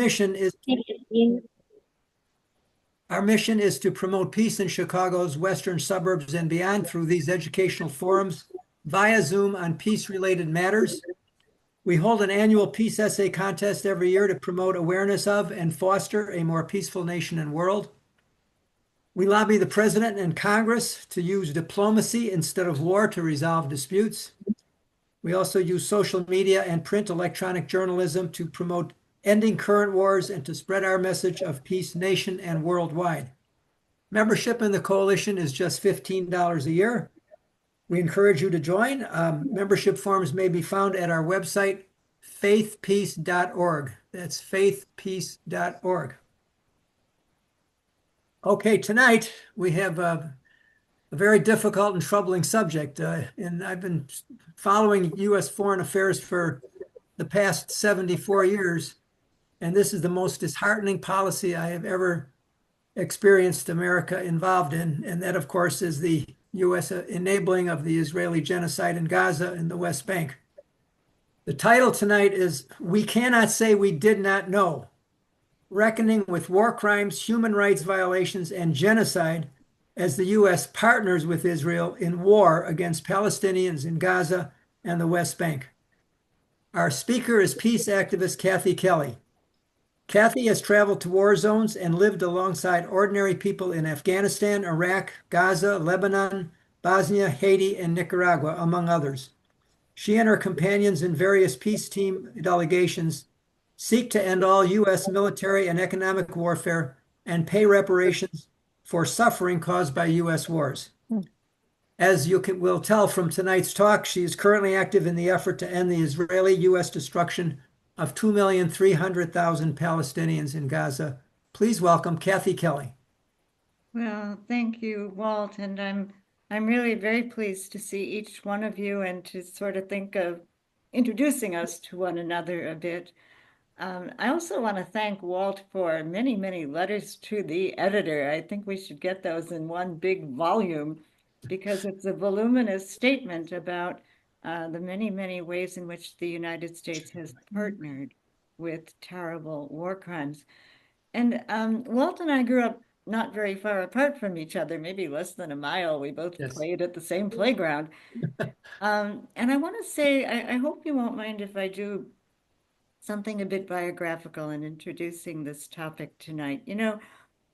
mission is to promote peace in Chicago's western suburbs and beyond through these educational forums via Zoom on peace-related matters. We hold an annual peace essay contest every year to promote awareness of and foster a more peaceful nation and world. We lobby the president and Congress to use diplomacy instead of war to resolve disputes. We also use social media and print electronic journalism to promote ending current wars and to spread our message of peace nation and worldwide. Membership in the coalition is just $15 a year. We encourage you to join. Membership forms may be found at our website, faithpeace.org. That's faithpeace.org. Okay, tonight we have a very difficult and troubling subject. And I've been following U.S. foreign affairs for the past 74 years. And this is the most disheartening policy I have ever experienced America involved in. And that, of course, is the U.S. enabling of the Israeli genocide in Gaza and the West Bank. The title tonight is "We Cannot Say We Did Not Know: Reckoning with War Crimes, Human Rights Violations, and Genocide as the U.S. partners with Israel in war against Palestinians in Gaza and the West Bank." Our speaker is peace activist Kathy Kelly. Kathy has traveled to war zones and lived alongside ordinary people in Afghanistan, Iraq, Gaza, Lebanon, Bosnia, Haiti, and Nicaragua, among others. She and her companions in various peace team delegations seek to end all U.S. military and economic warfare and pay reparations for suffering caused by U.S. wars. As you will tell from tonight's talk, she is currently active in the effort to end the Israeli-U.S. destruction of 2,300,000 Palestinians in Gaza. Please welcome Kathy Kelly. Well, thank you, Walt, and I'm really very pleased to see each one of you and to sort of think of introducing us to one another a bit. I also want to thank Walt for many, many letters to the editor. I think we should get those in one big volume because it's a voluminous statement about the many, many ways in which the United States has partnered with terrible war crimes. And Walt and I grew up not very far apart from each other, maybe less than a mile. We both played at the same playground. And I want to say, I hope you won't mind if I do something a bit biographical in introducing this topic tonight. You know,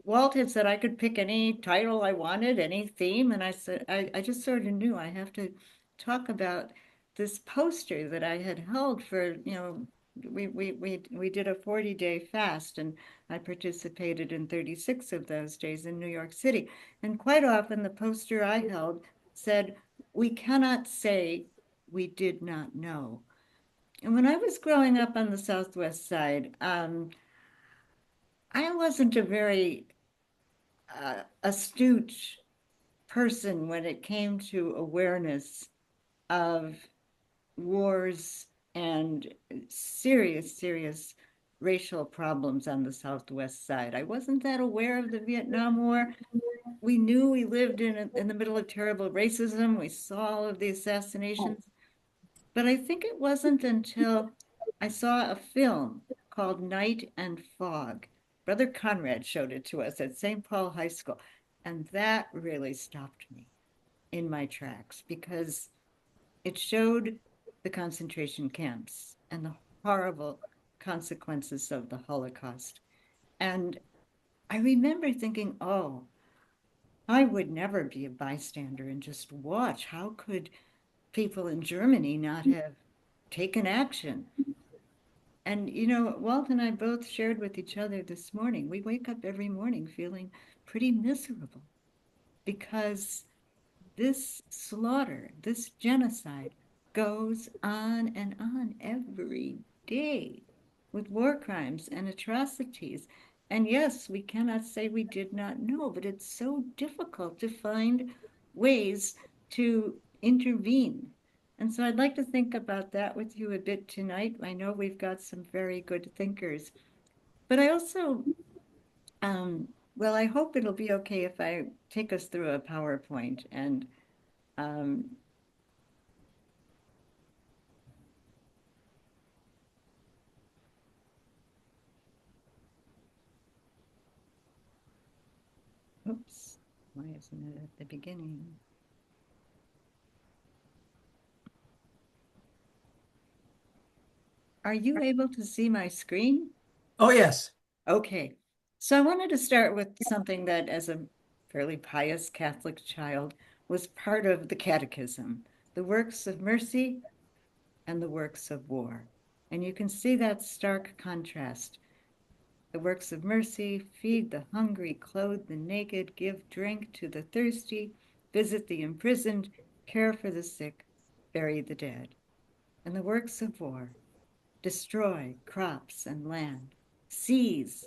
Walt had said I could pick any title I wanted, any theme, and I said I just sort of knew I have to talk about this poster that I had held for, you know, we did a 40-day fast, and I participated in 36 of those days in New York City. And quite often the poster I held said, "We cannot say we did not know." And when I was growing up on the Southwest side, I wasn't a very astute person when it came to awareness of wars and serious, serious racial problems on the Southwest side. I wasn't that aware of the Vietnam War. We knew we lived in the middle of terrible racism. We saw all of the assassinations. But I think it wasn't until I saw a film called Night and Fog. Brother Conrad showed it to us at St. Paul High School. And that really stopped me in my tracks because it showed the concentration camps and the horrible consequences of the Holocaust. And I remember thinking, oh, I would never be a bystander and just watch. How could people in Germany not have taken action? And, you know, Walt and I both shared with each other this morning, we wake up every morning feeling pretty miserable because this slaughter, this genocide goes on and on every day with war crimes and atrocities. And yes, we cannot say we did not know, but it's so difficult to find ways to intervene. And so I'd like to think about that with you a bit tonight. I know we've got some very good thinkers, but I also, well, I hope it'll be okay if I take us through a PowerPoint and um, Oops, why isn't it at the beginning? Are you able to see my screen? Oh, yes. Okay. So I wanted to start with something that, as a fairly pious Catholic child, was part of the catechism, the works of mercy and the works of war. And you can see that stark contrast. The works of mercy: feed the hungry, clothe the naked, give drink to the thirsty, visit the imprisoned, care for the sick, bury the dead. And the works of war: destroy crops and land, seize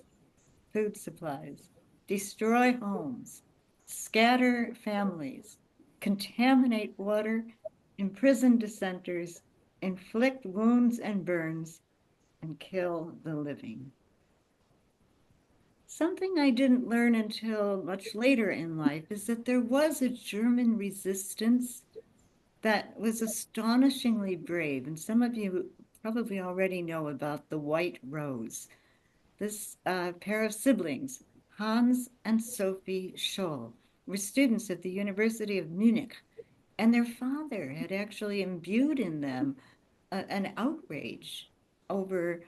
food supplies, destroy homes, scatter families, contaminate water, imprison dissenters, inflict wounds and burns, and kill the living. Something I didn't learn until much later in life is that there was a German resistance that was astonishingly brave. And some of you probably already know about the White Rose. This pair of siblings, Hans and Sophie Scholl, were students at the University of Munich, and their father had actually imbued in them an outrage over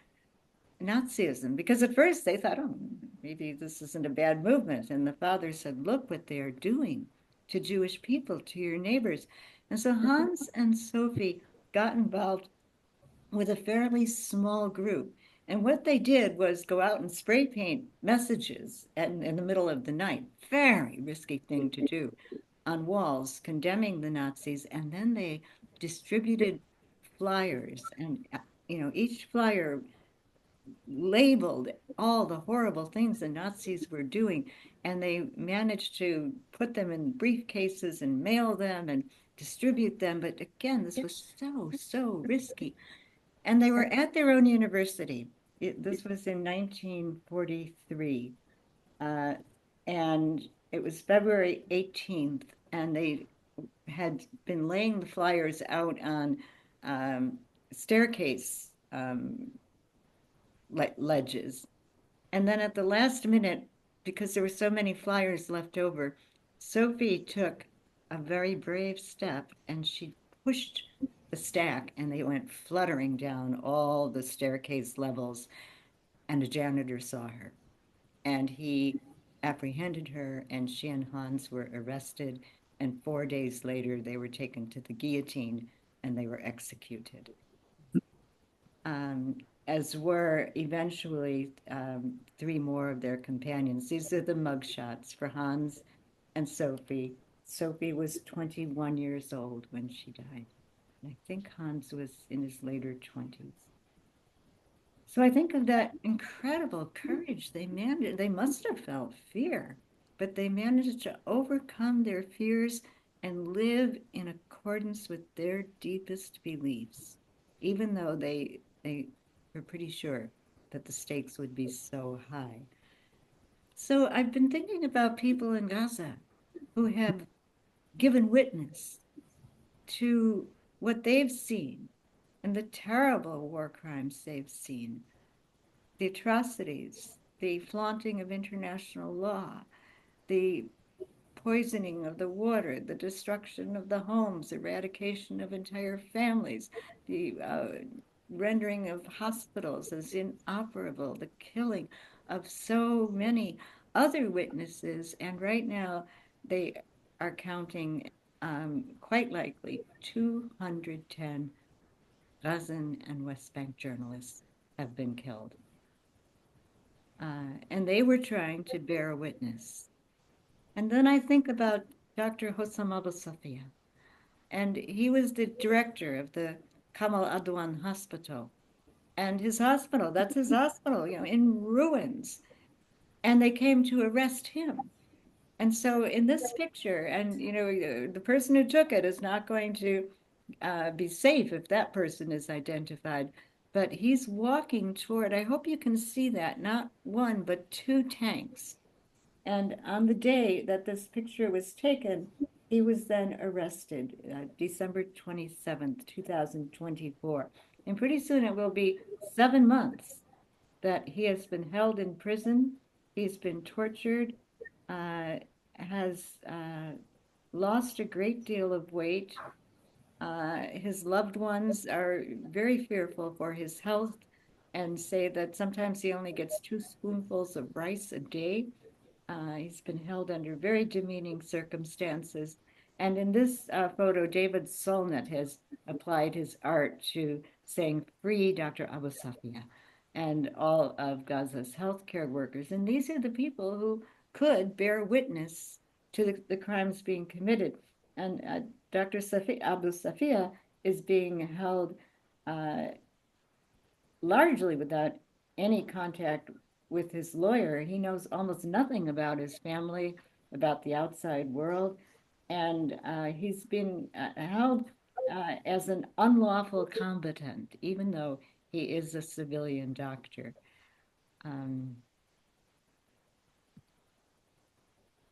Nazism, because at first they thought, oh, maybe this isn't a bad movement. And the father said, look what they are doing to Jewish people, to your neighbors. And so Hans and Sophie got involved with a fairly small group. And what they did was go out and spray paint messages in the middle of the night. Very risky thing to do, on walls condemning the Nazis. And then they distributed flyers, and each flyer labeled all the horrible things the Nazis were doing, and they managed to put them in briefcases and mail them and distribute them. But again, this was so risky. And they were at their own university. This was in 1943. Uh, and it was February 18th, and they had been laying the flyers out on staircase ledges. And then at the last minute, because there were so many flyers left over, Sophie took a very brave step and she pushed the stack, and they went fluttering down all the staircase levels. And a janitor saw her, and he apprehended her, and she and Hans were arrested. And 4 days later, they were taken to the guillotine and they were executed. Um, as were eventually three more of their companions. These are the mugshots for Hans and Sophie. Sophie was 21 years old when she died. And I think Hans was in his later 20s. So I think of that incredible courage they managed. They must have felt fear, but they managed to overcome their fears and live in accordance with their deepest beliefs, even though they were pretty sure that the stakes would be so high. So I've been thinking about people in Gaza who have given witness to what they've seen and the terrible war crimes they've seen, the atrocities, the flaunting of international law, the poisoning of the water, the destruction of the homes, eradication of entire families, the rendering of hospitals as inoperable, the killing of so many other witnesses. And right now, they are counting quite likely 210 Gazan and West Bank journalists have been killed. And they were trying to bear witness. And then I think about Dr. Hossam Abu Safia, and he was the director of the Kamal Adwan Hospital. And his hospital, that's his hospital, in ruins. And they came to arrest him. And so in this picture, and the person who took it is not going to be safe if that person is identified. But he's walking toward, I hope you can see that, not one, but two tanks. And on the day that this picture was taken, he was then arrested, December 27th, 2024. And pretty soon it will be 7 months that he has been held in prison. He's been tortured. Uh, has lost a great deal of weight. His loved ones are very fearful for his health and say that sometimes he only gets 2 spoonfuls of rice a day. He's been held under very demeaning circumstances. And in this photo, David Solnit has applied his art to saying, "Free Dr. Abu Safia," and all of Gaza's healthcare workers. And these are the people who could bear witness to the crimes being committed. And Dr. Abu Safia is being held uh, largely without any contact with his lawyer. He knows almost nothing about his family, about the outside world, and he's been held as an unlawful combatant, even though he is a civilian doctor. Um,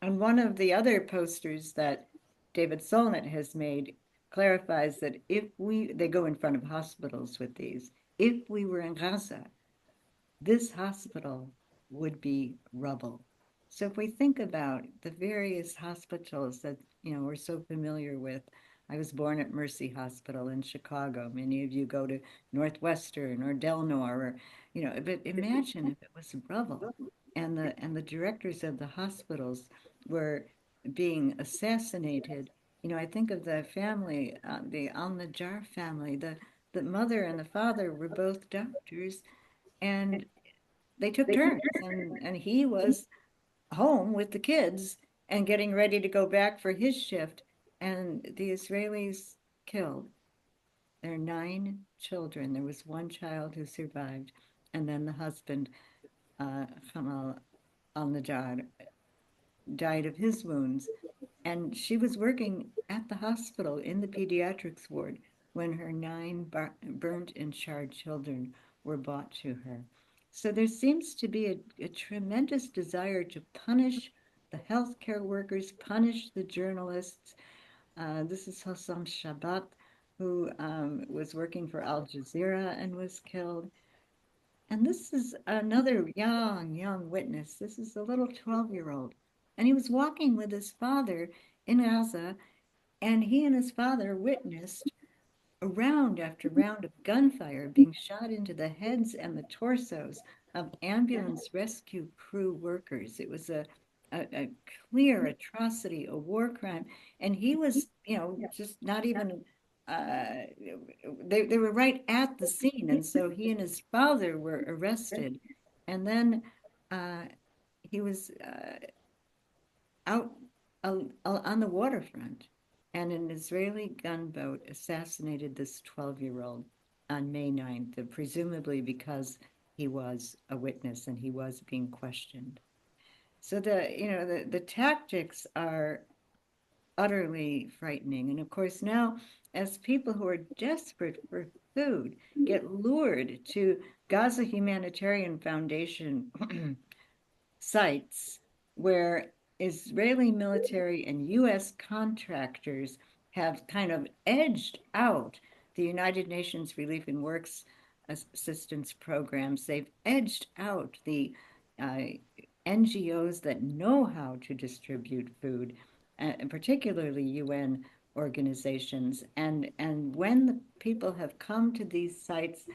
and one of the other posters that David Solnit has made clarifies that they go in front of hospitals with these, if we were in Gaza, this hospital would be rubble. So if we think about the various hospitals that, we're so familiar with, I was born at Mercy Hospital in Chicago. Many of you go to Northwestern or Del Nor, or, but imagine if it was rubble and the directors of the hospitals were being assassinated. I think of the family, the Al-Najjar family. The mother and the father were both doctors, and they took turns, and he was home with the kids and getting ready to go back for his shift, and the Israelis killed their 9 children. There was one child who survived, and then the husband, Hamal al-Najjar, died of his wounds. And she was working at the hospital in the pediatrics ward when her 9 burnt and charred children were brought to her. So there seems to be a tremendous desire to punish the healthcare workers, punish the journalists. This is Hossam Shabat, who was working for Al Jazeera and was killed. And this is another young witness. This is a little 12-year-old. And he was walking with his father in Gaza, and he and his father witnessed round after round of gunfire being shot into the heads and the torsos of ambulance rescue crew workers. It was a clear atrocity, a war crime. And he was, just not even, they were right at the scene. And so he and his father were arrested. And then uh, he was out on the waterfront, and an Israeli gunboat assassinated this 12-year-old on May 9th, presumably because he was a witness and he was being questioned. So the tactics are utterly frightening. And of course, now, as people who are desperate for food get lured to Gaza Humanitarian Foundation sites where Israeli military and US contractors have kind of edged out the United Nations Relief and Works Assistance programs. They've edged out the uh, NGOs that know how to distribute food, and particularly UN organizations. And when the people have come to these sites,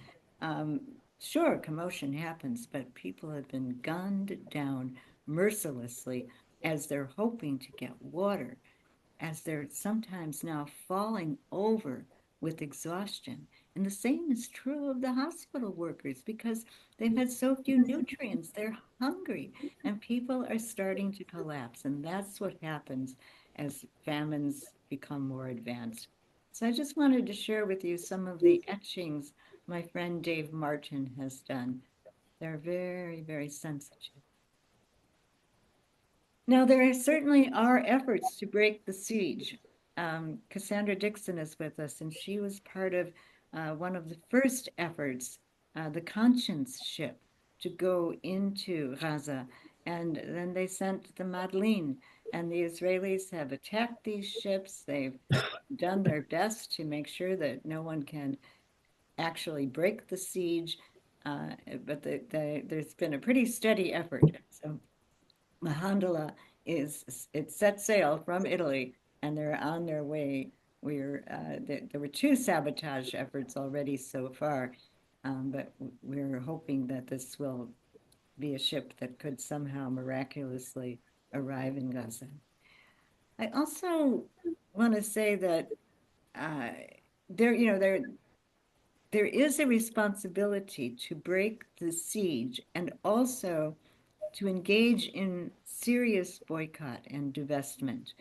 um, sure, commotion happens, but people have been gunned down mercilessly as they're hoping to get water, as they're sometimes now falling over with exhaustion. And the same is true of the hospital workers because they've had so few nutrients. They're hungry, and people are starting to collapse. And that's what happens as famines become more advanced. So I just wanted to share with you some of the etchings my friend Dave Martin has done. They're very, very sensitive. Now, there certainly are efforts to break the siege. Cassandra Dixon is with us, and she was part of one of the first efforts, the Conscience ship, to go into Gaza. And then they sent the Madeleine, and the Israelis have attacked these ships. They've done their best to make sure that no one can actually break the siege, but there's been a pretty steady effort. So Alhamdulillah, it set sail from Italy, and they're on their way. There were two sabotage efforts already so far, but we're hoping that this will be a ship that could somehow miraculously arrive in Gaza. I also want to say that uh, there, you know, there is a responsibility to break the siege and also to engage in serious boycott and divestment.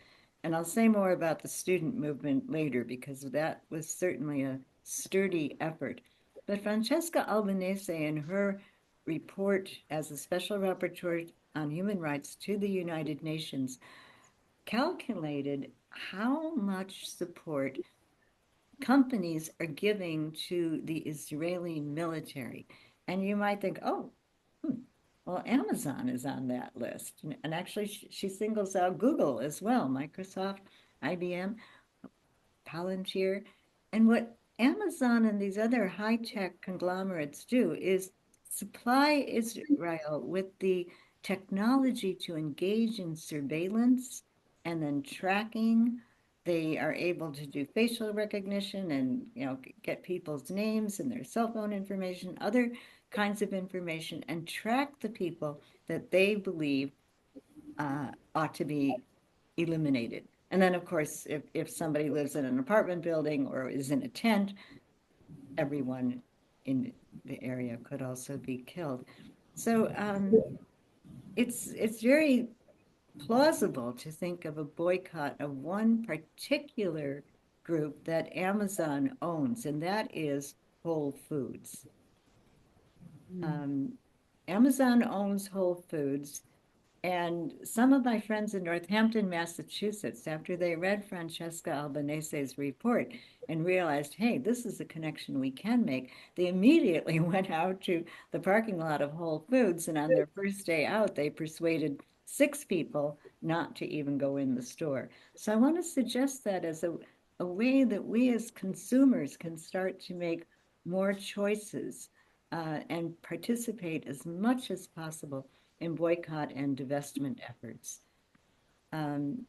And I'll say more about the student movement later because that was certainly a sturdy effort. But Francesca Albanese, in her report as a special rapporteur on human rights to the United Nations, calculated how much support companies are giving to the Israeli military. And you might think, oh, well, Amazon is on that list. And actually, she singles out Google as well, Microsoft, IBM, Palantir. And what Amazon and these other high-tech conglomerates do is supply Israel with the technology to engage in surveillance and then tracking. They are able to do facial recognition and get people's names and their cell phone information, other kinds of information, and track the people that they believe ought to be eliminated. And then, of course, if somebody lives in an apartment building or is in a tent, everyone in the area could also be killed. So it's very plausible to think of a boycott of one particular group that Amazon owns, and that is Whole Foods. Um, Amazon owns Whole Foods, and some of my friends in Northampton, Massachusetts, after they read Francesca Albanese's report and realized, hey, this is a connection we can make, they immediately went out to the parking lot of Whole Foods. And on their first day out, they persuaded 6 people not to even go in the store. So I want to suggest that as a way that we as consumers can start to make more choices and participate as much as possible in boycott and divestment efforts. Um,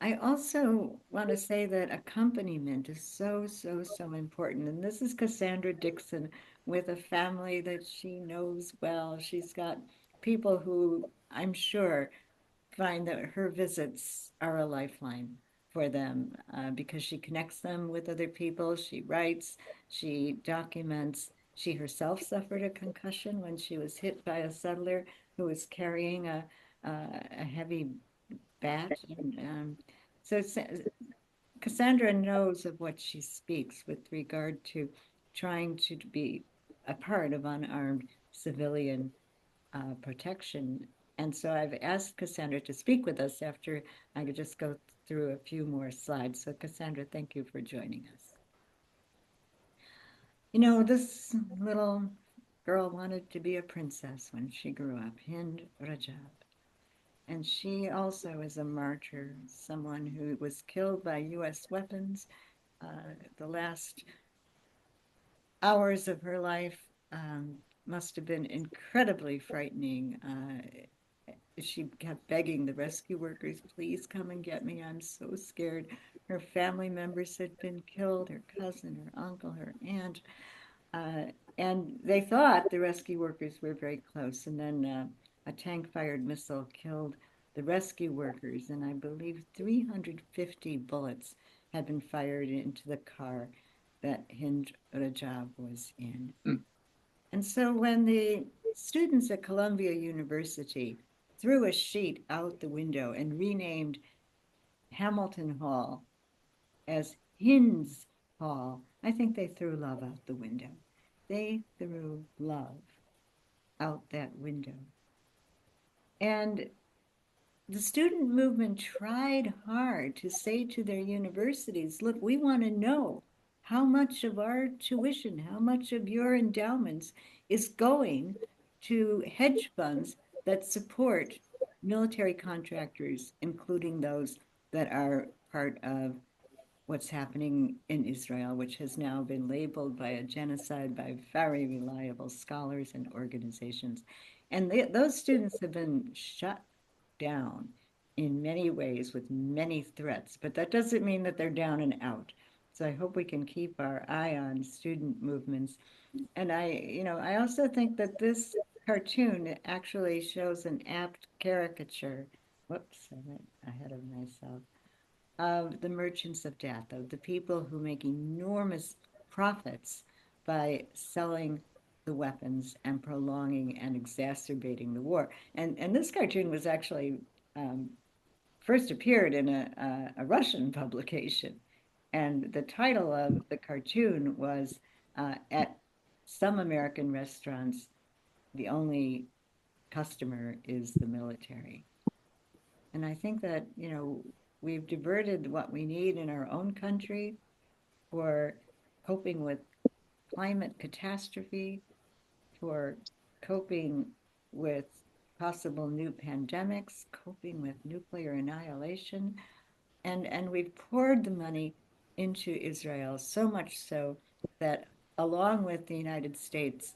I also want to say that accompaniment is so, so, so important. And this is Cassandra Dixon with a family that she knows well. She's got people who I'm sure find that her visits are a lifeline for them because she connects them with other people. She writes, she documents. She herself suffered a concussion when she was hit by a settler who was carrying a heavy bat. And so Cassandra knows of what she speaks with regard to trying to be a part of unarmed civilian protection. And so I've asked Cassandra to speak with us after I could just go through a few more slides. So Cassandra, thank you for joining us. This little girl wanted to be a princess when she grew up, Hind Rajab. And she also is a martyr, someone who was killed by US weapons the last hours of her life. Must have been incredibly frightening. She kept begging the rescue workers, please come and get me. I'm so scared. Her family members had been killed, her cousin, her uncle, her aunt. And they thought the rescue workers were very close. And then a tank-fired missile killed the rescue workers. And I believe 350 bullets had been fired into the car that Hind Rajab was in. And so when the students at Columbia University threw a sheet out the window and renamed Hamilton Hall as Hind's Hall, I think they threw love out the window. They threw love out that window. And the student movement tried hard to say to their universities, look, we want to know how much of our tuition, how much of your endowments is going to hedge funds that support military contractors, including those that are part of what's happening in Israel, which has now been labeled by a genocide by very reliable scholars and organizations. And those students have been shut down in many ways with many threats, but that doesn't mean that they're down and out. So I hope we can keep our eye on student movements. And I also think that this cartoon actually shows an apt caricature. Whoops, I went ahead of myself. Of the merchants of death, of the people who make enormous profits by selling the weapons and prolonging and exacerbating the war. And this cartoon was actually first appeared in a Russian publication. And the title of the cartoon was At Some American Restaurants, the only customer is the military. And I think that, we've diverted what we need in our own country for coping with climate catastrophe, for coping with possible new pandemics, coping with nuclear annihilation. And we've poured the money into Israel, so much so that along with the United States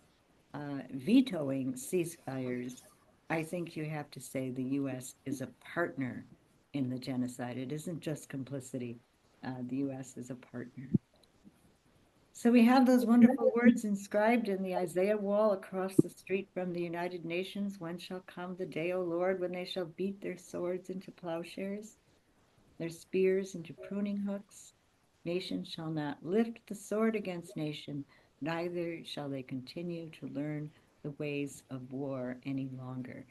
vetoing ceasefires, I think you have to say the US is a partner in the genocide. It isn't just complicity. The US is a partner. So we have those wonderful words inscribed in the Isaiah wall across the street from the United Nations. When shall come the day, O Lord, when they shall beat their swords into plowshares, their spears into pruning hooks? Nation shall not lift the sword against nation, neither shall they continue to learn the ways of war any longer.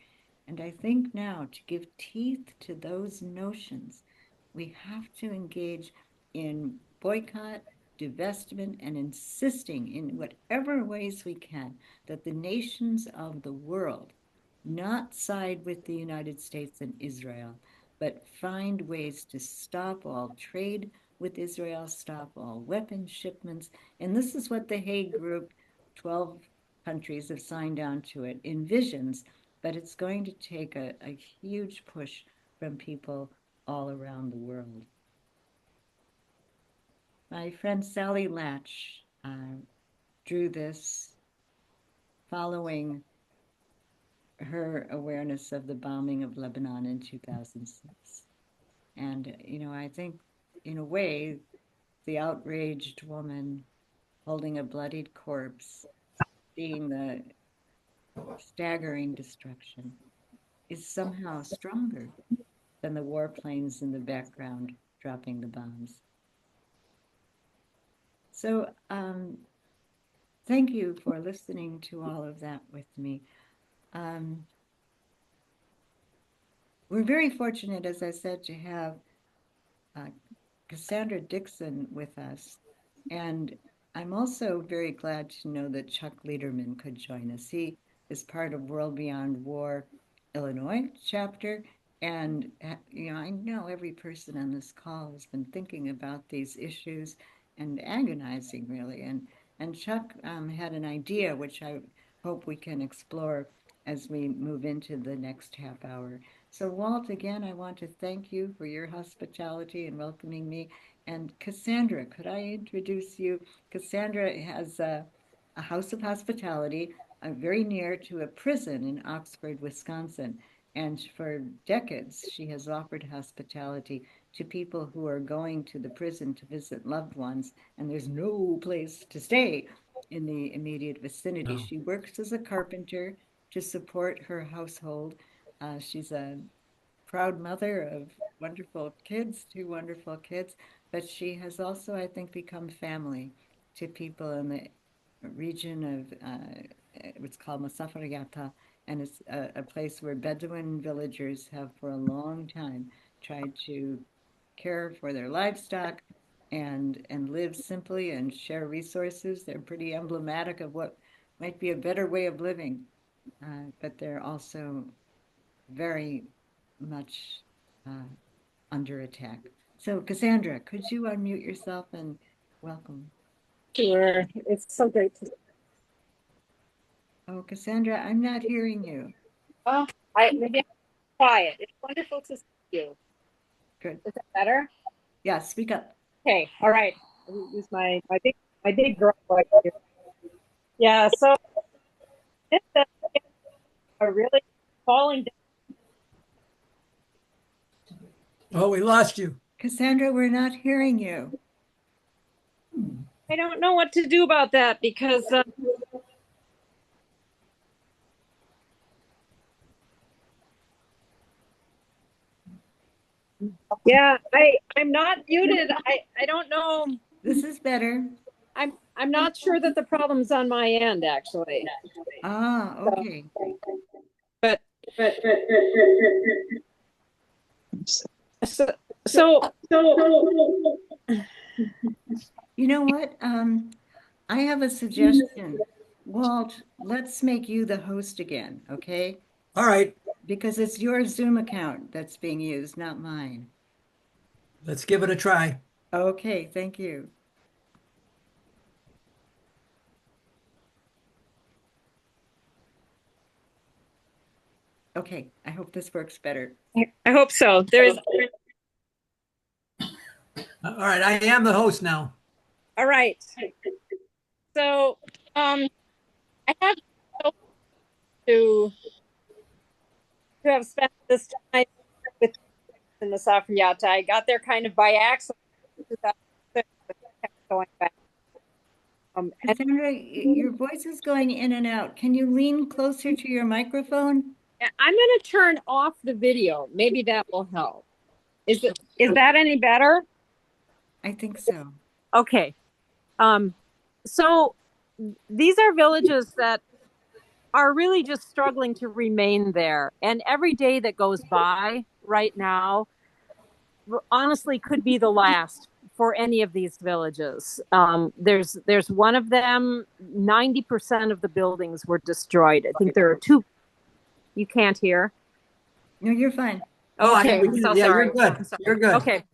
And I think now, to give teeth to those notions, we have to engage in boycott, divestment, and insisting in whatever ways we can that the nations of the world not side with the United States and Israel, but find ways to stop all trade with Israel, stop all weapons shipments. And this is what the Hague Group, 12 countries have signed on to it, envisions, but it's going to take a huge push from people all around the world. My friend Sally Latch drew this following her awareness of the bombing of Lebanon in 2006. And, I think in a way, the outraged woman holding a bloodied corpse, seeing the staggering destruction, is somehow stronger than the warplanes in the background dropping the bombs. So, thank you for listening to all of that with me. We're very fortunate, as I said, to have uh, Cassandra Dixon with us. And I'm also very glad to know that Chuck Lederman could join us. He is part of World Beyond War Illinois chapter. And, I know every person on this call has been thinking about these issues and agonizing, really. And Chuck had an idea, which I hope we can explore as we move into the next half hour. So, Walt, again, I want to thank you for your hospitality and welcoming me. And Cassandra, could I introduce you? Cassandra has a house of hospitality very near to a prison in Oxford, Wisconsin. And for decades, she has offered hospitality to people who are going to the prison to visit loved ones, and there's no place to stay in the immediate vicinity. Oh. She works as a carpenter to support her household. She's a proud mother of wonderful kids, two wonderful kids, but she has also, I think, become family to people in the region of it's called Masafariyata, and it's a place where Bedouin villagers have for a long time tried to care for their livestock and live simply and share resources. They're pretty emblematic of what might be a better way of living, but they're also very much under attack. So, Cassandra, could you unmute yourself and welcome? Sure. It's so great to. Oh, Cassandra, I'm not hearing you. Oh, maybe I'm quiet. It's wonderful to see you. Good. Is that better? Yeah, speak up. Okay. All right. Use my big girl right here. Yeah. So this is a really falling down Oh, we lost you. Cassandra, we're not hearing you. I don't know what to do about that because yeah, I'm not muted. I don't know. This is better. I'm not sure that the problem's on my end actually. Ah, okay. But so so You know what? I have a suggestion. Walt, let's make you the host again, okay? All right, Because it's your Zoom account that's being used, not mine. let's give it a try. Okay, thank you. Okay, I hope this works better. I hope so. There's All right, I am the host now. all right. So I have to have spent this time with in the Safriyata. I got there kind of by accident. Going back. And Cassandra, your voice is going in and out. Can you lean closer to your microphone? I'm going to turn off the video. Maybe that will help. Is that any better? I think so. Okay. So these are villages that are really just struggling to remain there. And every day that goes by right now, honestly, could be the last for any of these villages. There's one of them, 90% of the buildings were destroyed. I think there are two. You can't hear? No, you're fine. Okay, Oh, so yeah, sorry. you're good. You're good. Okay.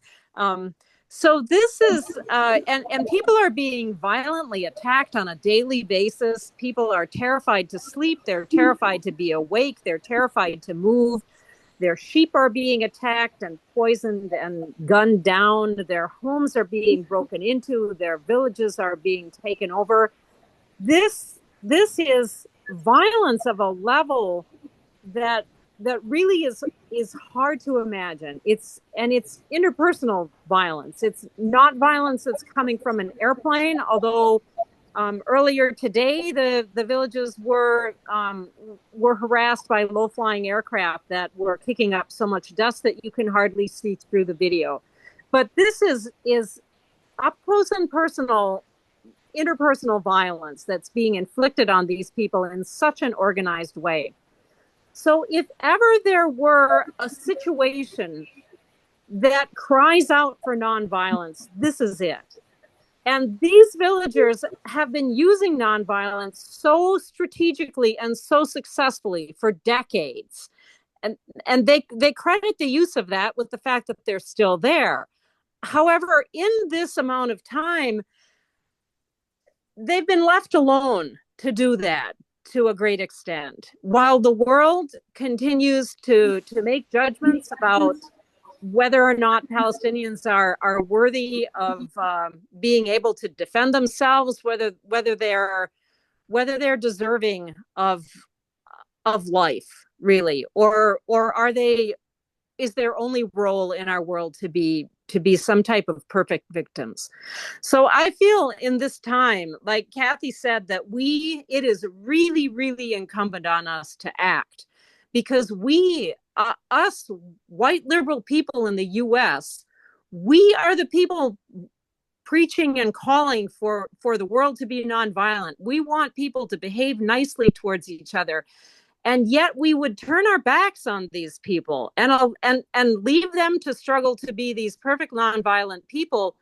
So this is, and people are being violently attacked on a daily basis. People are terrified to sleep. They're terrified to be awake. They're terrified to move. Their sheep are being attacked and poisoned and gunned down. Their homes are being broken into. Their villages are being taken over. This is violence of a level that really is hard to imagine. It's interpersonal violence. It's not violence that's coming from an airplane, although earlier today the villages were harassed by low-flying aircraft that were kicking up so much dust that you can hardly see through the video. But this is up close and personal interpersonal violence that's being inflicted on these people in such an organized way. So if ever there were a situation that cries out for nonviolence, this is it. And these villagers have been using nonviolence so strategically and so successfully for decades. And they credit the use of that with the fact that they're still there. However, in this amount of time, they've been left alone to do that to a great extent, while the world continues to make judgments about whether or not Palestinians are worthy of being able to defend themselves, whether they're deserving of life, really, or are they, is their only role in our world to be some type of perfect victims. So I feel in this time, like Kathy said, that it is really, really incumbent on us to act, because us white liberal people in the US, we are the people preaching and calling for the world to be nonviolent. We want people to behave nicely towards each other. And yet we would turn our backs on these people and leave them to struggle to be these perfect nonviolent people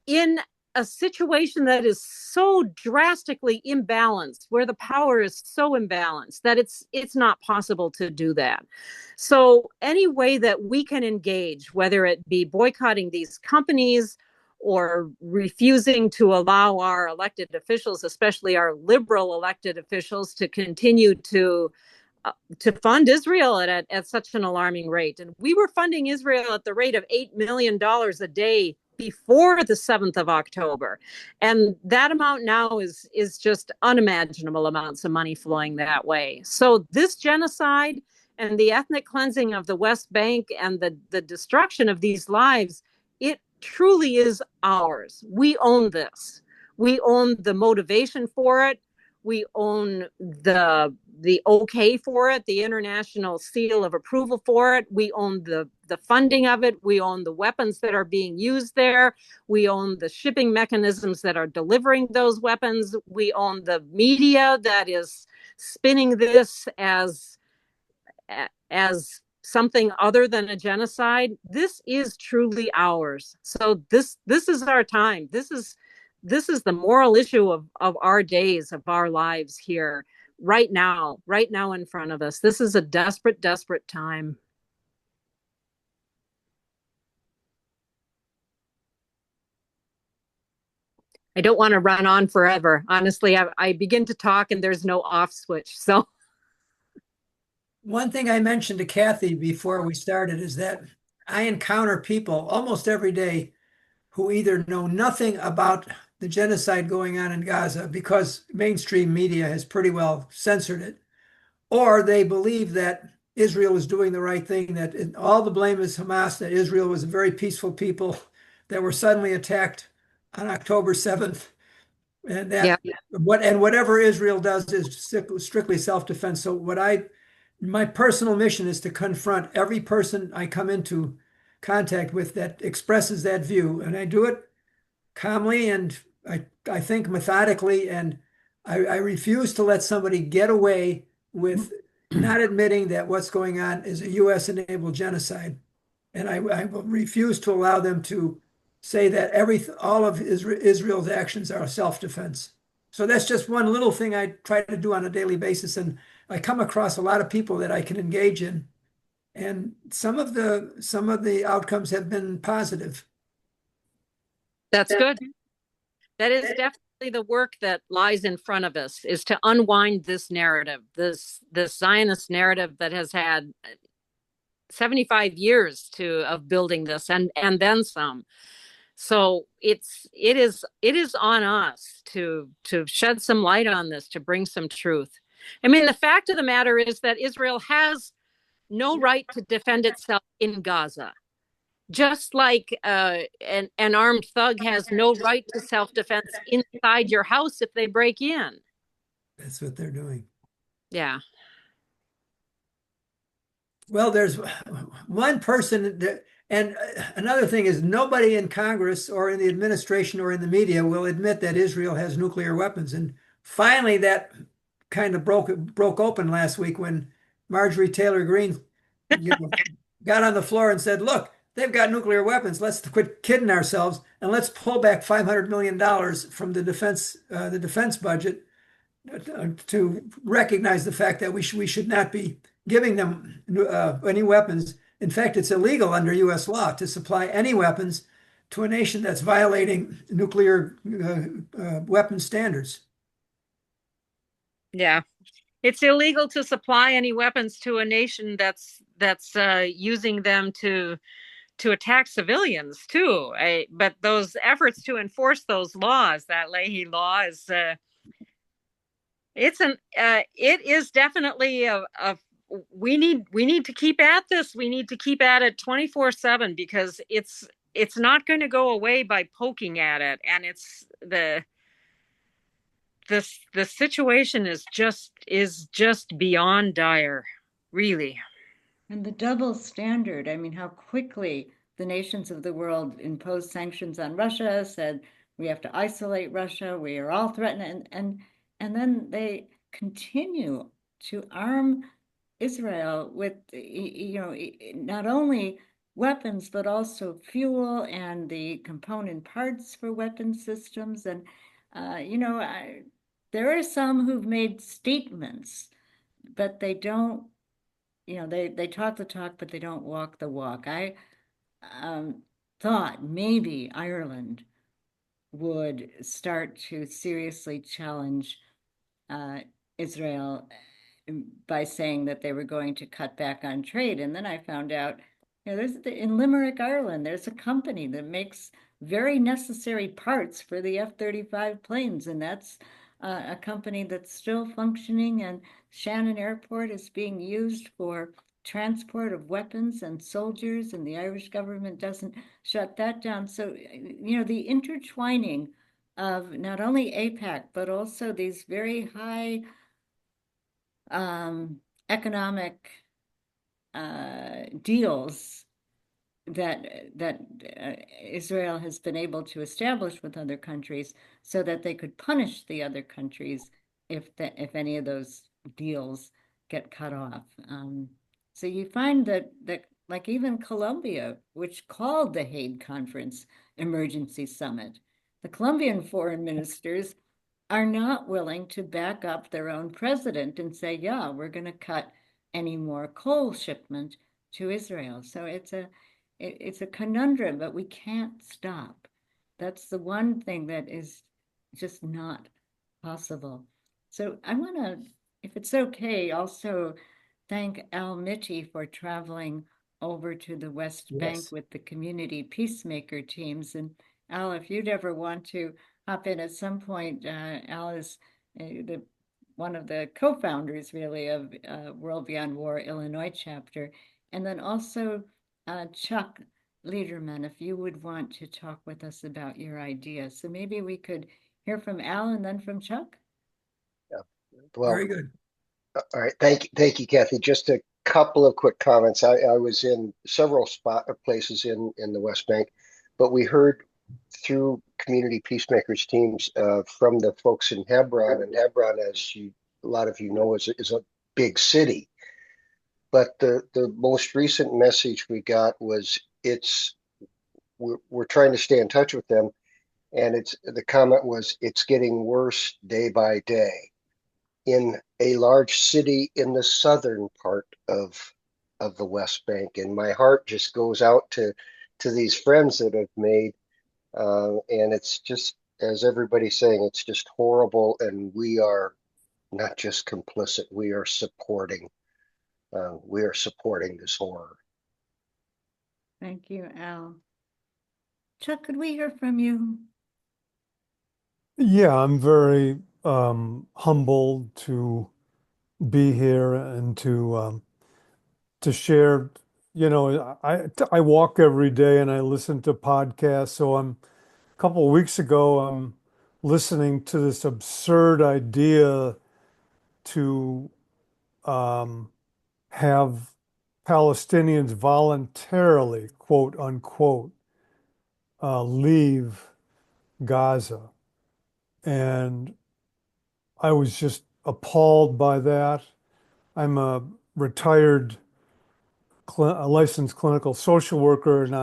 in a situation that is so drastically imbalanced, where the power is so imbalanced that it's not possible to do that. So any way that we can engage, whether it be boycotting these companies or refusing to allow our elected officials, especially our liberal elected officials, to continue to fund Israel at such an alarming rate. And we were funding Israel at the rate of $8 million a day before the 7th of October. And that amount now is just unimaginable amounts of money flowing that way. So this genocide and the ethnic cleansing of the West Bank and the destruction of these lives, it truly is ours. We own this. We own the motivation for it. We own the okay for it, the international seal of approval for it. We own the funding of it. We own the weapons that are being used there. We own the shipping mechanisms that are delivering those weapons. We own the media that is spinning this as something other than a genocide. This is truly ours. So this is our time. This is the moral issue of our days, of our lives here, right now in front of us. This is a desperate, desperate time. I don't want to run on forever. Honestly, I begin to talk and there's no off switch. So One thing I mentioned to Kathy before we started is that I encounter people almost every day who either know nothing about the genocide going on in Gaza because mainstream media has pretty well censored it, or they believe that Israel is doing the right thing, that all the blame is Hamas, that Israel was a very peaceful people that were suddenly attacked on October 7th, and yeah, whatever Israel does is strictly self-defense. So my personal mission is to confront every person I come into contact with that expresses that view, and I do it calmly and I think methodically, and I refuse to let somebody get away with not admitting that what's going on is a U.S. enabled genocide, and I will refuse to allow them to say that all of Israel's actions are self-defense. So that's just one little thing I try to do on a daily basis, and I come across a lot of people that I can engage in, and some of the outcomes have been positive. that's good. That is definitely the work that lies in front of us, is to unwind this narrative, this Zionist narrative that has had 75 years of building this and then some. So it is on us to shed some light on this, to bring some truth. I mean, the fact of the matter is that Israel has no right to defend itself in Gaza, just like an armed thug has no right to self-defense inside your house if they break in. That's what they're doing. Yeah. Well, there's one person that, and another thing is nobody in Congress or in the administration or in the media will admit that Israel has nuclear weapons. And finally, that kind of broke open last week when Marjorie Taylor Greene, got on the floor and said, "Look, they've got nuclear weapons. Let's quit kidding ourselves and let's pull back $500 million from the defense budget to recognize the fact that we should not be giving them any weapons. In fact, it's illegal under U.S. law to supply any weapons to a nation that's violating nuclear weapons standards." Yeah. It's illegal to supply any weapons to a nation that's using them to attack civilians too. But those efforts to enforce those laws, that Leahy law, is it is definitely we need to keep at this. We need to keep at it 24/7, because it's not going to go away by poking at it. And it's the situation is just beyond dire, really. And the double standard, I mean, how quickly the nations of the world imposed sanctions on Russia, said we have to isolate Russia, we are all threatened, and then they continue to arm Israel with, not only weapons, but also fuel and the component parts for weapon systems. And, there are some who've made statements, but they don't, they talk the talk, but they don't walk the walk. I thought maybe Ireland would start to seriously challenge Israel by saying that they were going to cut back on trade. And then I found out, in Limerick, Ireland, there's a company that makes very necessary parts for the F-35 planes, and that's a company that's still functioning, and Shannon Airport is being used for transport of weapons and soldiers, and the Irish government doesn't shut that down. So, the intertwining of not only APAC, but also these very high economic deals that Israel has been able to establish with other countries, so that they could punish the other countries if any of those deals get cut off. So you find that like even Colombia, which called the Hague Conference Emergency Summit, the Colombian foreign ministers are not willing to back up their own president and say, yeah, we're going to cut any more coal shipment to Israel. So it's a conundrum, but we can't stop. That's the one thing that is just not possible. So I want to, if it's okay, also thank Al Mitty for traveling over to the West Bank Yes. with the community peacemaker teams. And Al, if you'd ever want to hop in at some point, Al is one of the co-founders, really, of World Beyond War Illinois chapter. And then also Chuck Liederman, if you would want to talk with us about your ideas. So maybe we could hear from Al and then from Chuck. Yeah. Well, Very good. all right. Thank you, Kathy. Just a couple of quick comments. I was in several places in the West Bank, but we heard through community peacemakers teams from the folks in Hebron, and Hebron, as a lot of you know, is a big city. But the most recent message we got was we're trying to stay in touch with them, and the comment was it's getting worse day by day in a large city in the southern part of the West Bank, and my heart just goes out to these friends that have made, and it's just, as everybody's saying, it's just horrible, and we are not just complicit, we are supporting this horror. Thank you, Al. Chuck, could we hear from you? Yeah, I'm very humbled to be here and to share. I walk every day and I listen to podcasts. So a couple of weeks ago, I'm listening to this absurd idea to have Palestinians voluntarily, quote unquote, leave Gaza. And I was just appalled by that. I'm a retired a licensed clinical social worker, and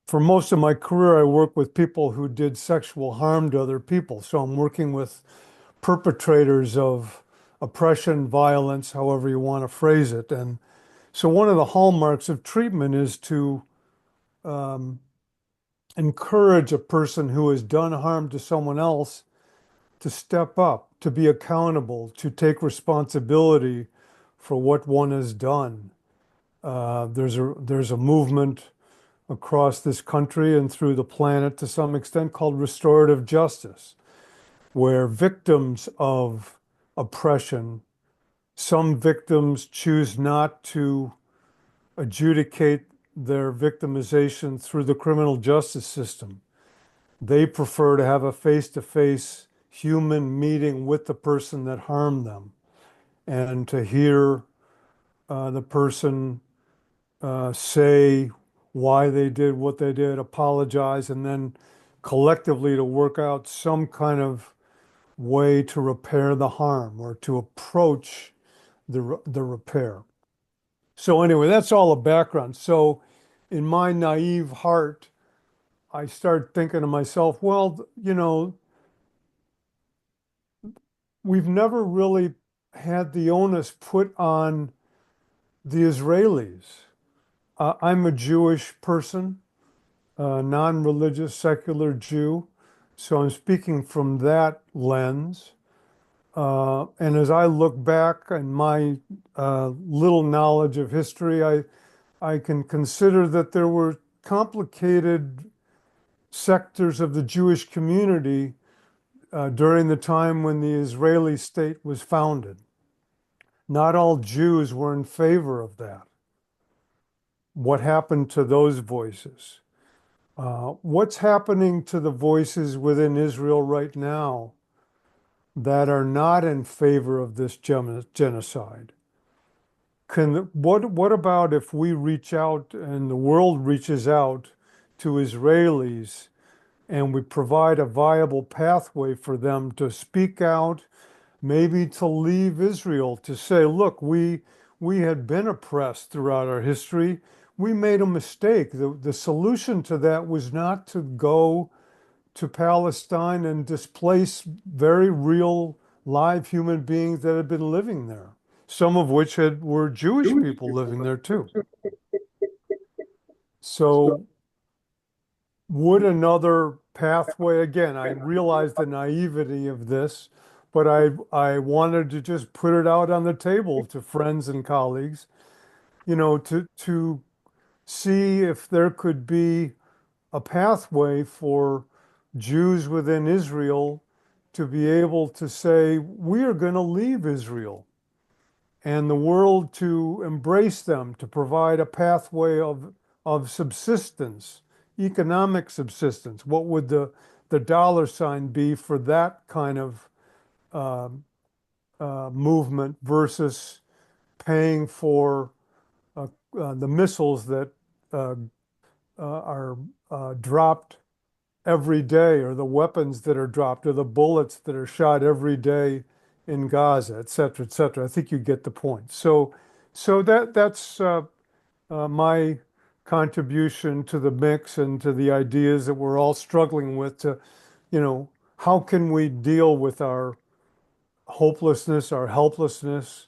for most of my career, I worked with people who did sexual harm to other people. So I'm working with perpetrators of oppression, violence, however you want to phrase it. And so one of the hallmarks of treatment is to encourage a person who has done harm to someone else to step up, to be accountable, to take responsibility for what one has done. There's a movement across this country and through the planet to some extent called restorative justice, where victims of oppression, some victims choose not to adjudicate their victimization through the criminal justice system. They prefer to have a face-to-face human meeting with the person that harmed them and to hear the person say why they did what they did, apologize, and then collectively to work out some kind of way to repair the harm or to approach the repair. So anyway, that's all a background. So in my naive heart, I start thinking to myself, well, we've never really had the onus put on the Israelis. I'm a Jewish person, a non-religious, secular Jew. So I'm speaking from that lens. And as I look back and my little knowledge of history, I can consider that there were complicated sectors of the Jewish community during the time when the Israeli state was founded. Not all Jews were in favor of that. What happened to those voices? What's happening to the voices within Israel right now that are not in favor of this genocide? What about if we reach out and the world reaches out to Israelis and we provide a viable pathway for them to speak out, maybe to leave Israel, to say, look, we had been oppressed throughout our history. We made a mistake. The solution to that was not to go to Palestine and displace very real live human beings that had been living there, some of which were Jewish people living there too. So would another pathway, again, I realize the naivety of this, but I wanted to just put it out on the table to friends and colleagues, to see if there could be a pathway for Jews within Israel to be able to say, we are going to leave Israel, and the world to embrace them, to provide a pathway of subsistence, economic subsistence. What would the dollar sign be for that kind of movement versus paying for the missiles that are dropped every day, or the weapons that are dropped, or the bullets that are shot every day in Gaza, et cetera, et cetera. I think you get the point. So that's my contribution to the mix and to the ideas that we're all struggling with to, how can we deal with our hopelessness, our helplessness?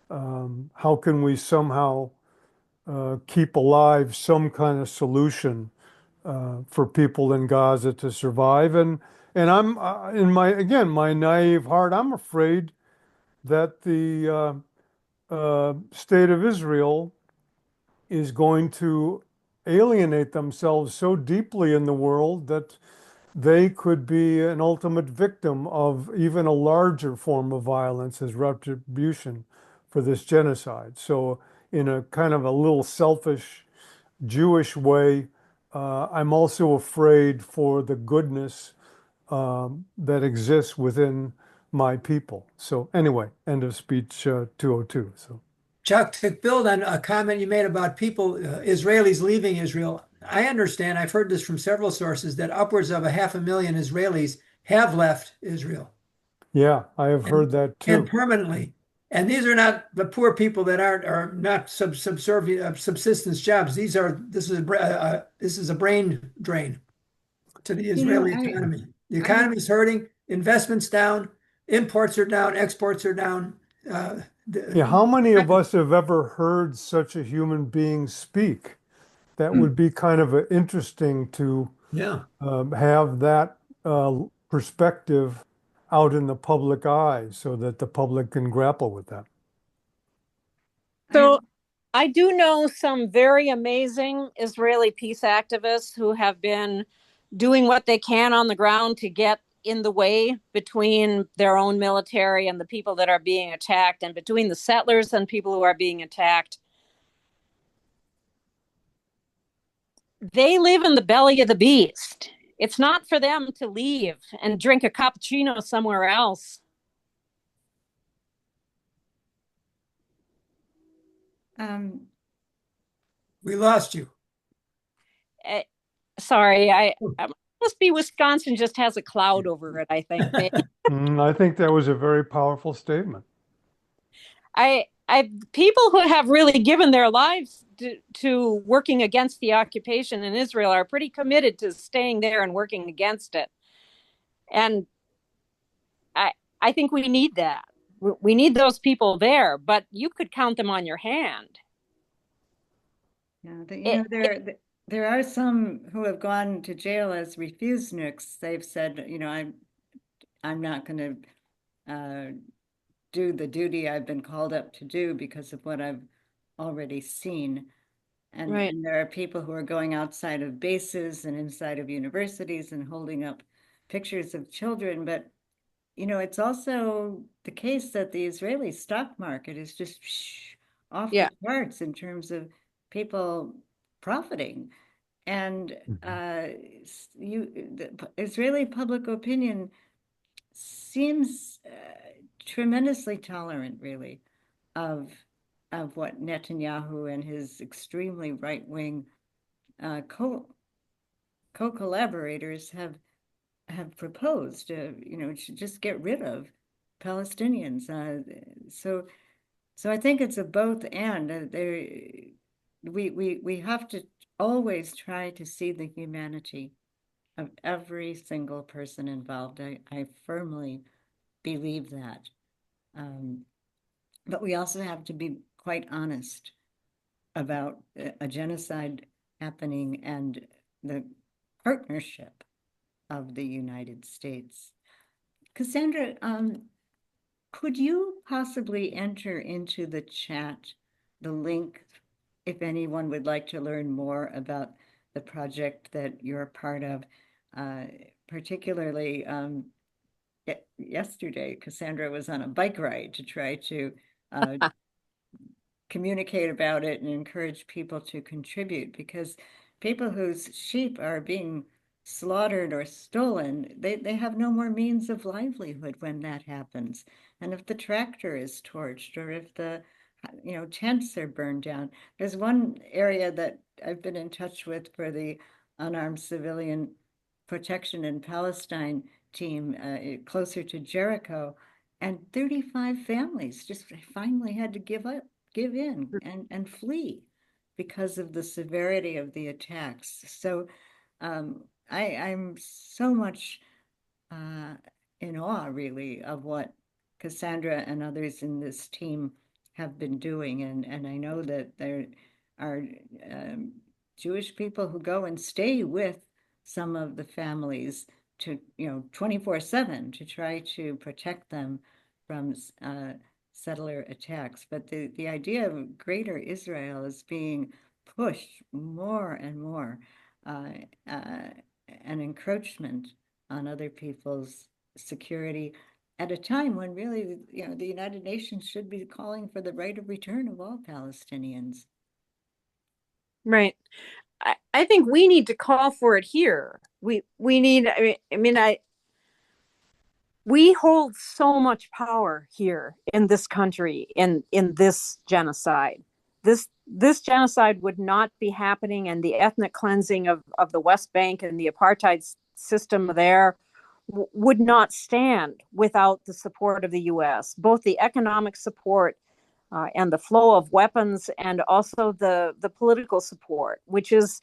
How can we somehow keep alive some kind of solution for people in Gaza to survive? And I'm in my naive heart, I'm afraid that the state of Israel is going to alienate themselves so deeply in the world that they could be an ultimate victim of even a larger form of violence as retribution for this genocide. So in a kind of a little selfish Jewish way, I'm also afraid for the goodness that exists within my people. So anyway, end of speech 202. So Chuck, to build on a comment you made about people, Israelis leaving Israel, I understand, I've heard this from several sources, that upwards of 500,000 Israelis have left Israel. yeah, I have heard that And too. permanently. And these are not the poor people that are not subservient subsistence jobs. This is a brain drain to the Israeli economy. The economy is hurting. Investments down. Imports are down. Exports are down. Yeah, how many of us have ever heard such a human being speak? That would be kind of interesting to Yeah. have that perspective out in the public eye so that the public can grapple with that. So I do know some very amazing Israeli peace activists who have been doing what they can on the ground to get in the way between their own military and the people that are being attacked, and between the settlers and people who are being attacked. They live in the belly of the beast. It's not for them to leave and drink a cappuccino somewhere else. We lost you. Sorry, I must be Wisconsin just has a cloud over it, I think. I think that was a very powerful statement. People who have really given their lives to working against the occupation in Israel are pretty committed to staying there and working against it. And I think we need that. We need those people there, but you could count them on your hand. Yeah, there are some who have gone to jail as refuseniks. They've said, I'm not going to do the duty I've been called up to do because of what I've already seen. And there are people who are going outside of bases and inside of universities and holding up pictures of children. But it's also the case that the Israeli stock market is just off Yeah. the charts in terms of people profiting. And the Israeli public opinion seems tremendously tolerant, really, of what Netanyahu and his extremely right-wing co-collaborators have proposed. To just get rid of Palestinians. So I think it's a both and. We have to always try to see the humanity of every single person involved. I firmly believe that. But we also have to be quite honest about a genocide happening and the partnership of the United States. Cassandra, could you possibly enter into the chat the link if anyone would like to learn more about the project that you're a part of? Particularly yesterday, Cassandra was on a bike ride to try to communicate about it and encourage people to contribute, because people whose sheep are being slaughtered or stolen, they have no more means of livelihood when that happens. And if the tractor is torched, or if the tents are burned down. There's one area that I've been in touch with for the unarmed civilian protection in Palestine team, closer to Jericho, and 35 families just finally had to give in and flee because of the severity of the attacks. So I'm so much in awe, really, of what Cassandra and others in this team have been doing. And I know that there are Jewish people who go and stay with some of the families to, 24/7 to try to protect them from settler attacks. But the idea of greater Israel is being pushed more and more, an encroachment on other people's security at a time when really, the United Nations should be calling for the right of return of all Palestinians. Right. I think we need to call for it here. We need, we hold so much power here in this country, in this genocide. This genocide would not be happening, and the ethnic cleansing of the West Bank and the apartheid system there would not stand without the support of the U.S., both the economic support and the flow of weapons, and also the political support, which is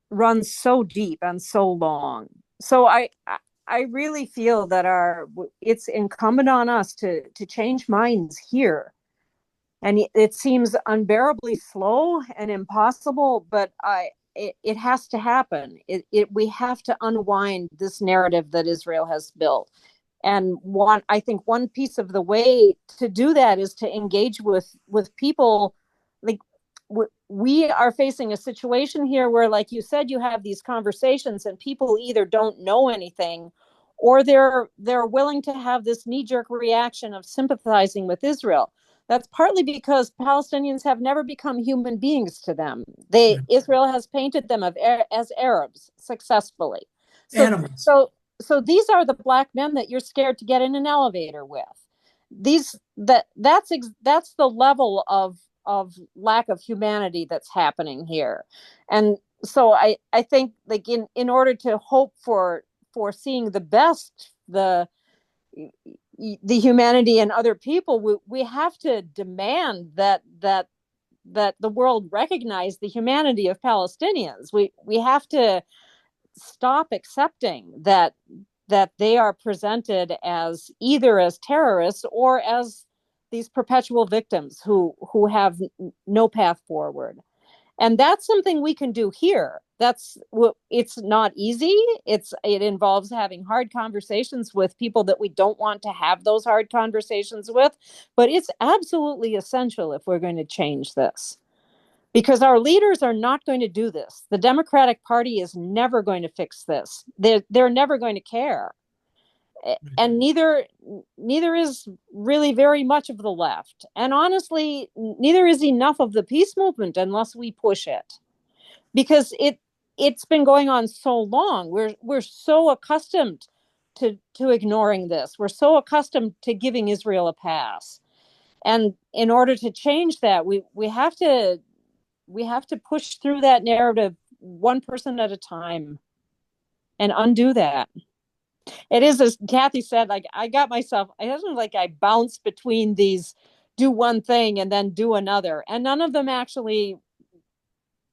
runs so deep and so long. So I really feel that it's incumbent on us to change minds here. And it seems unbearably slow and impossible, but it has to happen. We have to unwind this narrative that Israel has built. And I think one piece of the way to do that is to engage with people. Like, we are facing a situation here where, like you said, you have these conversations and people either don't know anything, or they're willing to have this knee-jerk reaction of sympathizing with Israel. That's partly because Palestinians have never become human beings to them. Israel has painted them as Arabs successfully. Animals. So these are the black men that you're scared to get in an elevator with. That's the level of lack of humanity that's happening here. And so I think, like, in order to hope for seeing the best, the humanity in other people, we have to demand that the world recognize the humanity of Palestinians. We have to stop accepting that they are presented as either as terrorists or as these perpetual victims who have no path forward. And that's something we can do here. It's not easy. It involves having hard conversations with people that we don't want to have those hard conversations with, but it's absolutely essential if we're going to change this. Because our leaders are not going to do this. The Democratic Party is never going to fix this. They're never going to care. And neither is really very much of the left. And honestly, neither is enough of the peace movement unless we push it. Because it's been going on so long. We're so accustomed to ignoring this. We're so accustomed to giving Israel a pass. And in order to change that, we have to push through that narrative one person at a time and undo that. It is, as Kathy said, like I got myself, it isn't like I bounce between these, do one thing and then do another. And none of them actually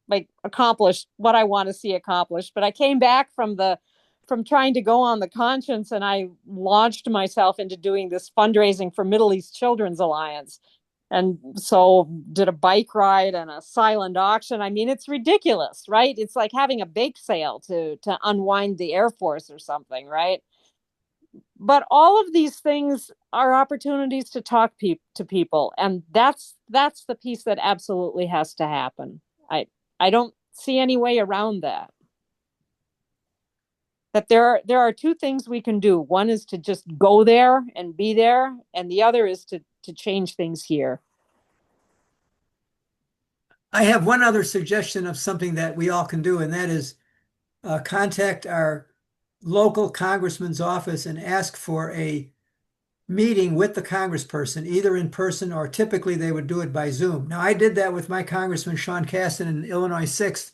like accomplish what I want to see accomplished. But I came back from trying to go on the conscience, and I launched myself into doing this fundraising for Middle East Children's Alliance. And so did a bike ride and a silent auction. I mean, it's ridiculous, right? It's like having a bake sale to unwind the Air Force or something, right? But all of these things are opportunities to talk to people, and that's the piece that absolutely has to happen. I don't see any way around that. That there are two things we can do. One is to just go there and be there, and the other is to change things here. I have one other suggestion of something that we all can do, and that is contact our local congressman's office and ask for a meeting with the congressperson, either in person or typically they would do it by Zoom. Now, I did that with my Congressman Sean Casten in Illinois 6th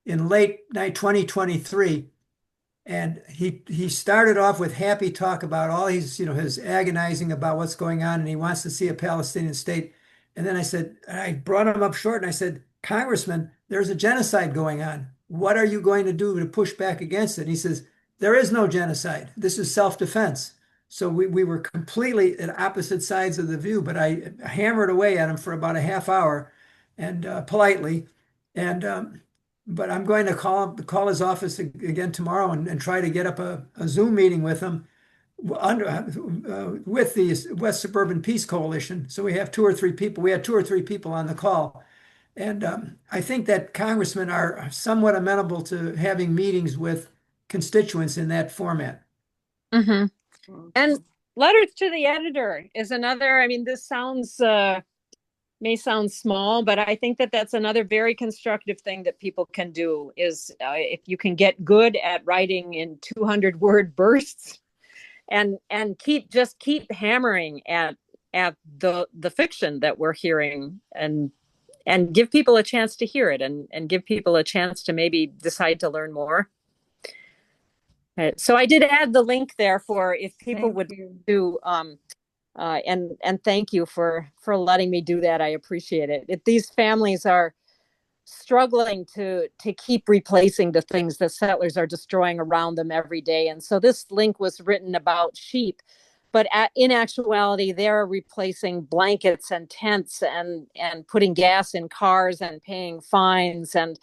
in late night 2023. And he started off with happy talk about all his agonizing about what's going on, and he wants to see a Palestinian state. And then I brought him up short and I said, Congressman, there's a genocide going on. What are you going to do to push back against it? And he says, there is no genocide. This is self-defense. So we were completely at opposite sides of the view, but I hammered away at him for about a half hour and politely. And but I'm going to call his office again tomorrow and try to get up a Zoom meeting with him with the West Suburban Peace Coalition. So we have two or three people. We had two or three people on the call. And I think that congressmen are somewhat amenable to having meetings with constituents in that format. Mm-hmm. And letters to the editor is another. I mean, this may sound small, but I think that that's another very constructive thing that people can do is if you can get good at writing in 200-word bursts and keep hammering at the fiction that we're hearing and give people a chance to hear it and give people a chance to maybe decide to learn more. So I did add the link there for if people would do and thank you for letting me do that. I appreciate it. These families are struggling to keep replacing the things that settlers are destroying around them every day. And so this link was written about sheep, but in actuality, they're replacing blankets and tents and putting gas in cars and paying fines. And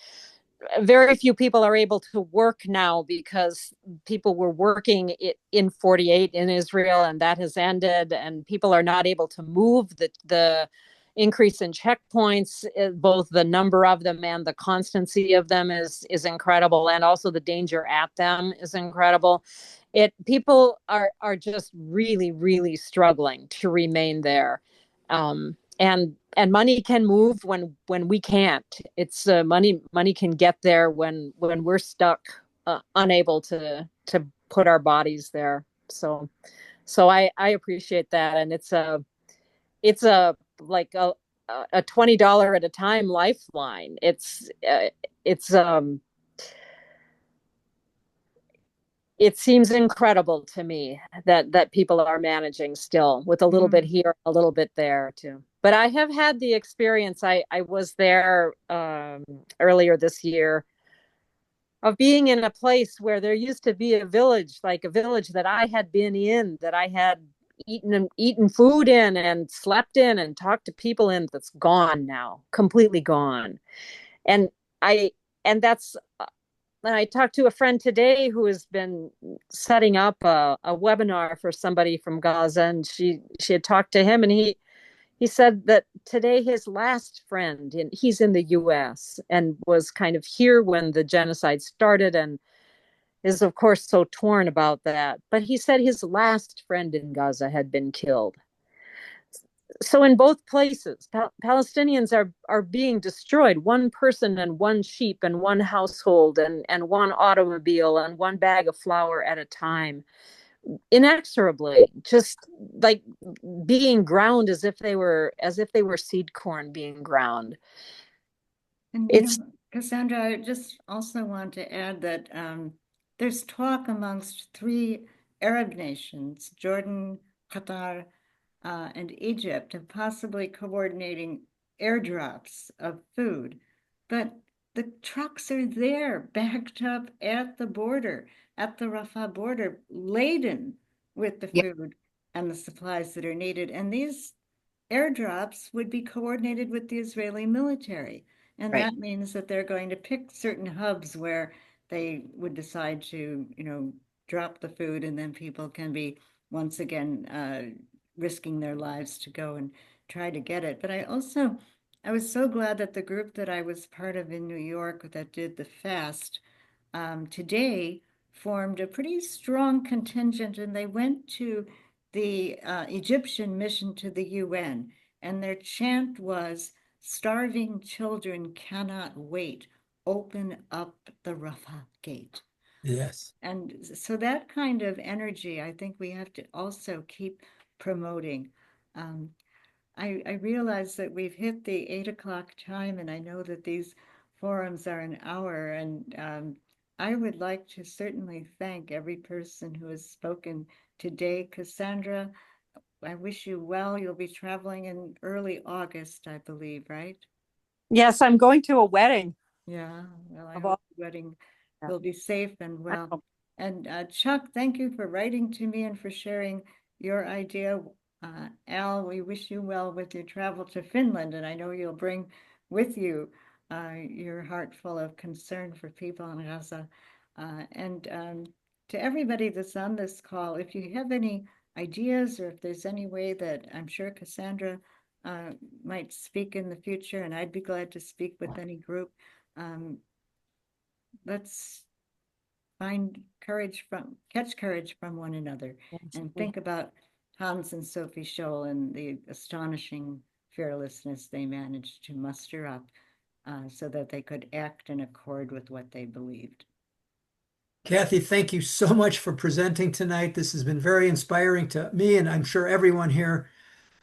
very few people are able to work now because people were working in 48 in Israel, and that has ended, and people are not able to move. The increase in checkpoints, both the number of them and the constancy of them is incredible, and also the danger at them is incredible. People are just really, really struggling to remain there. And money can move when we can't. It's money can get there when we're stuck, unable to put our bodies there. So I appreciate that, and it's a like a $20 at a time lifeline. It seems incredible to me that people are managing still with a little bit here, a little bit there too. But I have had the experience. I was there earlier this year of being in a place where there used to be a village, like a village that I had been in, that I had eaten food in and slept in and talked to people in, that's gone now, completely gone. And that's. And I talked to a friend today who has been setting up a webinar for somebody from Gaza, and she had talked to him, and he said that today his last friend, and he's in the U.S. and was kind of here when the genocide started, and is, of course, so torn about that. But he said his last friend in Gaza had been killed. So in both places, Palestinians are being destroyed, one person and one sheep and one household and one automobile and one bag of flour at a time, inexorably, just like being ground as if they were seed corn being ground. And It's Cassandra, I just also want to add that there's talk amongst three Arab nations, Jordan, Qatar, and Egypt, of possibly coordinating airdrops of food. But the trucks are there, backed up at the border, at the Rafah border, laden with the food and the supplies that are needed. And these airdrops would be coordinated with the Israeli military. And right. that means that they're going to pick certain hubs where they would decide to, drop the food, and then people can be once again risking their lives to go and try to get it. But I was so glad that the group that I was part of in New York that did the fast today formed a pretty strong contingent, and they went to the Egyptian mission to the UN, and their chant was, "Starving children cannot wait. Open up the Rafah gate." Yes. And so that kind of energy, I think we have to also keep promoting. Um, I realize that we've hit the 8 o'clock time, and I know that these forums are an hour, and I would like to certainly thank every person who has spoken today. Cassandra, I wish you well. You'll be traveling in early August, I believe, right? Yes, I'm going to a wedding. Yeah, well, I Of hope all, the wedding will be safe and I well. hope. And Chuck, thank you for writing to me and for sharing your idea. Al, we wish you well with your travel to Finland, and I know you'll bring with you your heart full of concern for people in Gaza. And to everybody that's on this call, if you have any ideas or if there's any way that I'm sure Cassandra might speak in the future, and I'd be glad to speak with any group. Let's catch courage from one another, and think about Hans and Sophie Scholl and the astonishing fearlessness they managed to muster up so that they could act in accord with what they believed. Kathy, thank you so much for presenting tonight. This has been very inspiring to me, and I'm sure everyone here.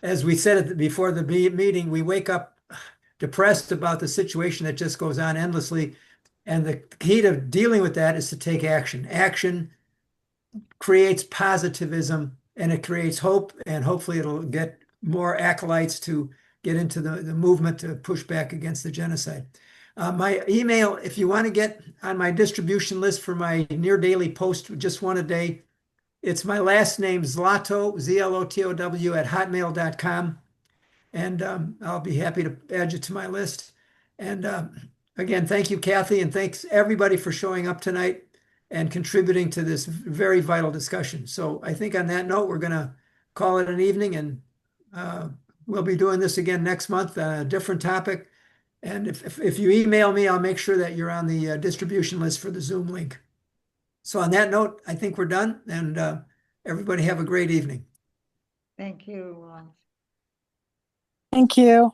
As we said before the meeting, we wake up depressed about the situation that just goes on endlessly. And the key to dealing with that is to take action. Action creates positivism and it creates hope, and hopefully it'll get more acolytes to get into the movement to push back against the genocide. My email, if you want to get on my distribution list for my near daily post, just one a day, it's my last name, Zlotow, Zlotow at hotmail.com. And I'll be happy to add you to my list. And again, thank you, Kathy, and thanks everybody for showing up tonight and contributing to this very vital discussion. So I think on that note, we're going to call it an evening, and we'll be doing this again next month on a different topic. And if you email me, I'll make sure that you're on the distribution list for the Zoom link. So on that note, I think we're done, and everybody have a great evening. Thank you. Thank you.